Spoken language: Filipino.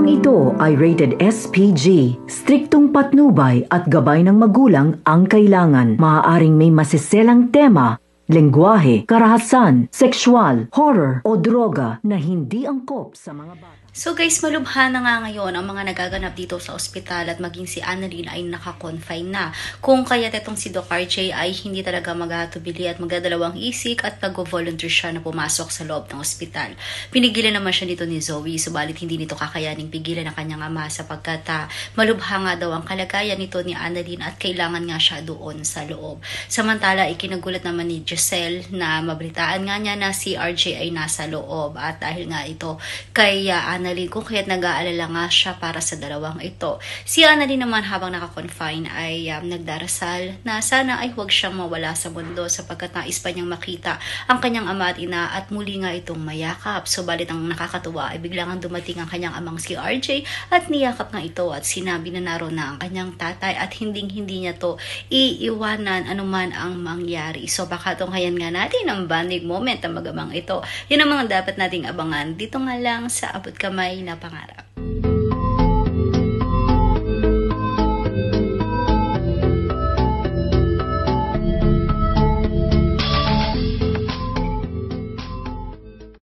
Programang ito ay rated SPG. Striktong patnubay at gabay ng magulang ang kailangan. Maaaring may masiselang tema, lengguwahe, karahasan, sexual, horror o droga na hindi angkop sa mga bata. So guys, malubha na nga ngayon ang mga nagaganap dito sa ospital at maging si Annalyn ay naka-confine na. Kung kaya itong si Doc RJ ay hindi talaga maghatubili at magdadalawang isik at nag-volunteer siya na pumasok sa loob ng ospital. Pinigilan naman siya nito ni Zoe, subalit hindi nito kakayaning pigilan ang kanyang ama sapagkat malubha nga daw ang kalagayan nito ni Annalyn at kailangan nga siya doon sa loob. Samantala, ikinagulat naman ni Giselle na mabalitaan nga niya na si RJ ay nasa loob at dahil nga ito kay Annalyn kung kaya't nag-aalala nga siya para sa dalawang ito. Si Annalyn naman habang naka-confine ay nagdarasal na sana ay huwag siyang mawala sa mundo sapagkat nais pa niyang makita ang kanyang ama at ina at muli nga itong mayakap. Subalit ang nakakatuwa ay biglang dumating ang kanyang amang si RJ at niyakap nga ito at sinabi na naroon na ang kanyang tatay at hindi niya to iiwanan anuman ang mangyari. So baka tunghayan nga natin ang bonding moment ng magamang ito. Yun ang mga dapat nating abangan dito nga lang sa Abot Kamay na Pangarap.